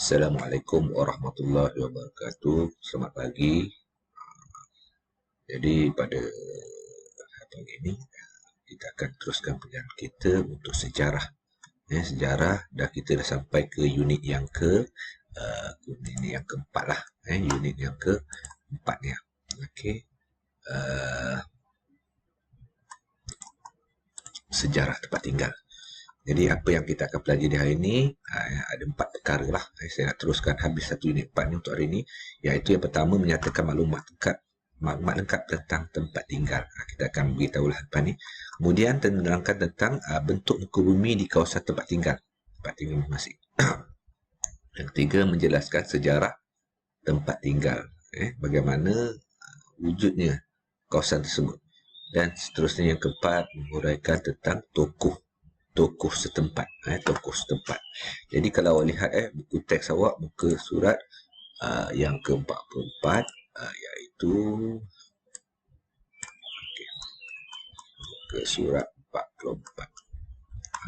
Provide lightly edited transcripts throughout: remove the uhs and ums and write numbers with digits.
Assalamualaikum warahmatullahi wabarakatuh. Selamat pagi. Jadi pada pagi ini kita akan teruskan perjalanan kita untuk sejarah. Sejarah dah kita dah sampai ke unit yang keempat lah. Unit yang keempat ni. Okey. Sejarah tempat tinggal. Jadi apa yang kita akan pelajari hari ini ada 4 perkara lah. Saya nak teruskan habis satu unit 4 ni untuk hari ini. Iaitu yang pertama menyatakan maklumat lengkap tentang tempat tinggal. Kita akan beritahu lah depan ni. Kemudian menerangkan tentang bentuk muka bumi di kawasan tempat tinggal masing-masing. Yang ketiga menjelaskan sejarah tempat tinggal. Bagaimana wujudnya kawasan tersebut. Dan seterusnya yang keempat menguraikan tentang tokoh setempat. Tokoh setempat. Jadi kalau awak lihat buku teks awak, muka surat yang ke-44 iaitu muka surat 44.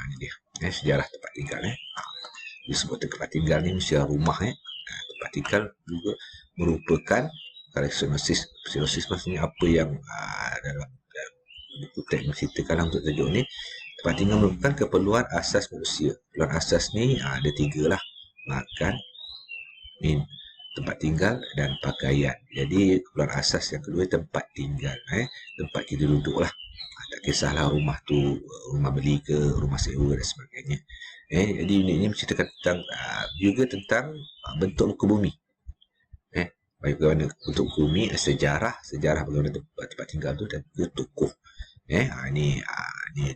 Ini dia. Sejarah tempat tinggal. Disebut tempat tinggal ni mesti rumah. Tempat tinggal juga merupakan kalau sinopsis maksudnya apa yang dalam buku teks menceritakan untuk tajuk ni. Tempat tinggal merupakan keperluan asas manusia. Keperluan asas ni ada 3 lah. Makan, tempat tinggal dan pakaian. Jadi keperluan asas yang kedua tempat tinggal. Tempat kita duduk lah. Tak kisahlah rumah tu rumah beli ke rumah sewa dan sebagainya. Jadi unit ini menceritakan tentang juga tentang bentuk muka bumi. Bagaimana bentuk muka bumi, sejarah bagaimana tempat tinggal tu dan juga tokoh. Ini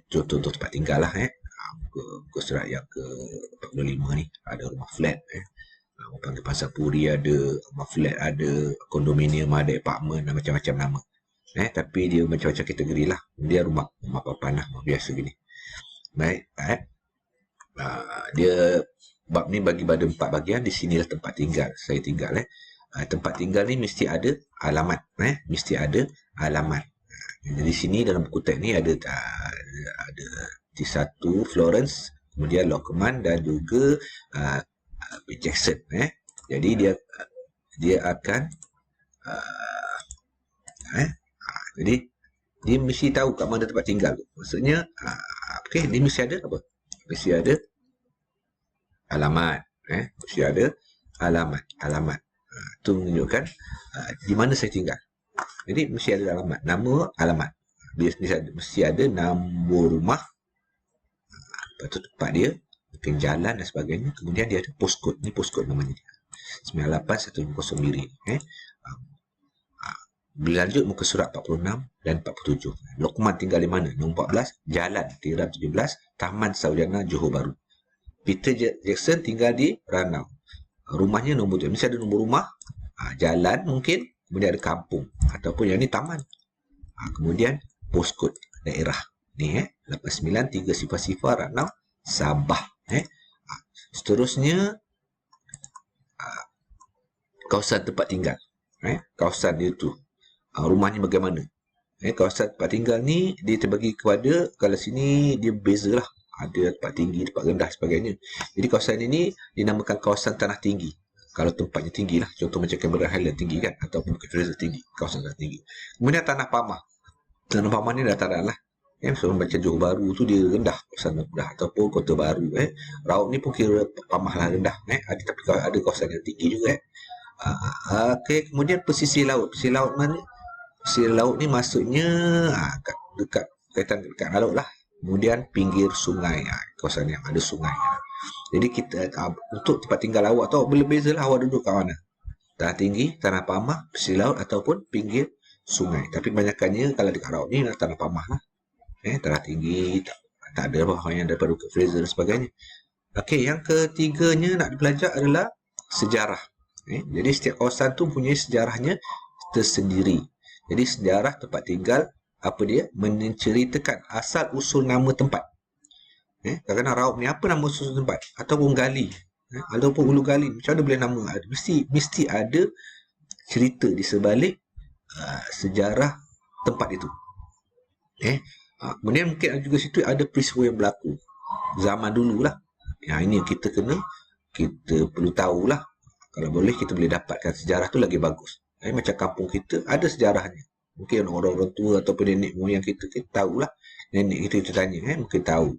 contoh tempat tinggal lah. Muka surat yang ke-45 ni ada rumah flat. Orang panggil pasar puri ada, rumah flat ada, kondominium ada, apartmen dan macam-macam nama. Tapi dia macam-macam kategori lah. Dia rumah papan lah, rumah biasa gini. Baik. Dia bab ni bagi pada 4 bahagian. Di sinilah tempat tinggal. Saya tinggal. Tempat tinggal ni mesti ada alamat. Mesti ada alamat. Jadi sini dalam buku teks ni ada T1 Florence, kemudian Lockman dan juga Jackson. Jadi dia akan jadi dia mesti tahu kat mana tempat tinggal tu. Maksudnya dia mesti ada apa? Mesti ada alamat. Mesti ada alamat. Itu menunjukkan di mana saya tinggal. Jadi mesti ada alamat, nama, alamat. Mesti ada nombor rumah, lepas tu tempat dia, mungkin jalan dan sebagainya. Kemudian dia ada postcode. Ni postcode namanya dia. 98150 Miri. Bila lanjut muka surat 46 dan 47. Lokman tinggal di mana? Nombor 14, Jalan Tiram 17, Taman Sarjana Johor Bahru. Peter Jackson tinggal di Ranau. Rumahnya nombor 7. Mesti ada nombor rumah, jalan mungkin, kemudian ada kampung ataupun yang ni taman. Kemudian postcode daerah. Ni 89300 Ranau, Sabah. Seterusnya kawasan tempat tinggal. Kawasan dia tu. Rumahnya bagaimana? Kawasan tempat tinggal ni dia terbagi kepada, kalau sini dia beza lah. Ada tempat tinggi, tempat rendah sebagainya. Jadi kawasan ini dinamakan kawasan tanah tinggi. Kalau tempatnya tinggi lah. Contoh macam Cameron Highland tinggi kan. Ataupun Bukit Fraser tinggi. Kawasan tanah tinggi. Kemudian tanah pamah. Tanah pamah ni dataran lah. Seorang baca Johor Bahru tu dia rendah. Kawasan rendah. Ataupun Kota Baru. Raub ni pun kira pamah lah rendah. Tapi ada kawasan yang tinggi juga. Kemudian pesisir laut. Pesisir laut mana? Pesisir laut ni maksudnya dekat laut lah. Kemudian pinggir sungai. Kawasan yang ada sungai. Jadi kita untuk tempat tinggal awak tu berbeza lah awak duduk kat mana. Tanah tinggi, tanah pamah, pesisir laut ataupun pinggir sungai. Tapi kebanyakannya kalau dekat laut ni tanah pamah lah. Tanah tinggi, tak ada apa yang daripada Bukit Fraser dan sebagainya. Yang ketiganya nak belajar adalah sejarah. Jadi setiap kawasan tu punya sejarahnya tersendiri. Jadi sejarah tempat tinggal apa dia? Menceritakan asal usul nama tempat. Kadang-kadang Raub ni apa nama usul tempat? Ataupun gali. Ataupun Ulu Gali. Macam mana boleh nama? Mesti ada cerita di sebalik sejarah tempat itu. Kemudian mungkin juga situ ada peristiwa yang berlaku zaman dulu lah. Ini yang kita kita perlu tahulah. Kalau boleh kita boleh dapatkan sejarah tu lagi bagus. Macam kampung kita ada sejarahnya. Mungkin orang-orang tua ataupun nenek moyang kita tahulah. Nenek kita tanya, mungkin tahu.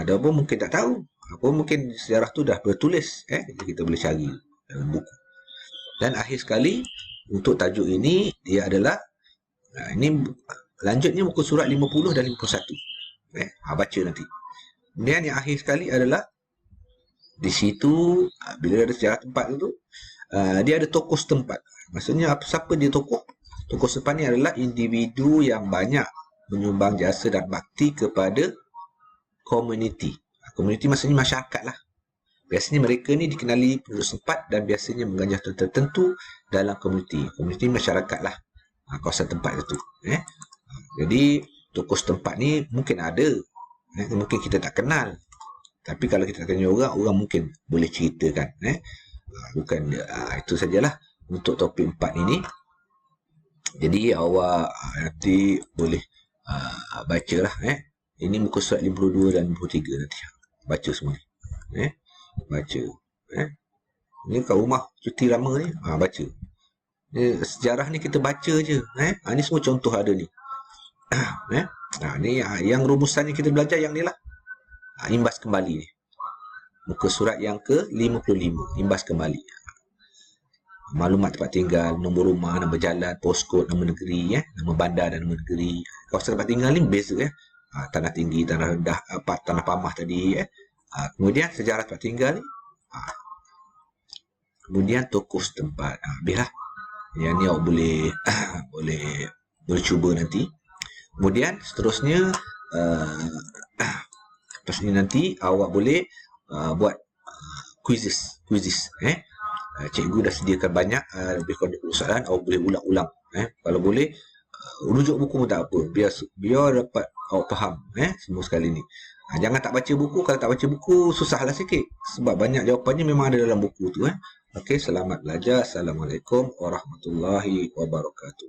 Ada pun mungkin tak tahu. Apa mungkin sejarah tu dah bertulis, jadi kita boleh cari dalam buku. Dan akhir sekali untuk tajuk ini dia adalah ini lanjutnya muka surat 50 dan 51. Baca nanti. Kemudian yang akhir sekali adalah di situ bila ada sejarah tempat tu dia ada tokoh setempat. Maksudnya siapa dia tokoh? Tokoh setempat ni adalah individu yang banyak menyumbang jasa dan bakti kepada komuniti. Komuniti maksudnya masyarakat lah. Biasanya mereka ni dikenali penduduk setempat dan biasanya mengganjal tertentu dalam komuniti. Komuniti masyarakat lah. Kawasan tempat itu. Jadi tokoh setempat ni mungkin ada. Mungkin kita tak kenal. Tapi kalau kita tanya orang mungkin boleh ceritakan. Bukan itu sajalah untuk topik 4 ini. Jadi awak nanti boleh bacalah. Ini muka surat 52 dan 53 nanti. Baca semua ni. Baca. Ini kat rumah cuti lama ni, baca. Sejarah ni kita baca je. Ni semua contoh ada ni. Ni yang rumusan yang kita belajar yang ni lah. Imbas kembali ni. Muka surat yang ke-55. Imbas kembali. Maklumat tempat tinggal, nombor rumah, nama jalan, postcode, nama negeri, nama bandar dan nama negeri. Kawasan tempat tinggal ni beza tanah tinggi, tanah rendah, tanah pamah tadi. Kemudian sejarah tempat tinggal ni. Kemudian tokoh setempat. Biarlah. Yang ni awak boleh cuba nanti. Kemudian seterusnya nanti awak boleh buat quizzes. Cikgu dah sediakan banyak lebih kurang 20 soalan. Awak boleh ulang-ulang. Kalau boleh rujuk buku pun tak apa. Biar dapat awak faham semua sekali ni. Jangan tak baca buku. Kalau tak baca buku susahlah sikit. Sebab banyak jawapannya memang ada dalam buku tu. Okey, selamat belajar. Assalamualaikum warahmatullahi wabarakatuh.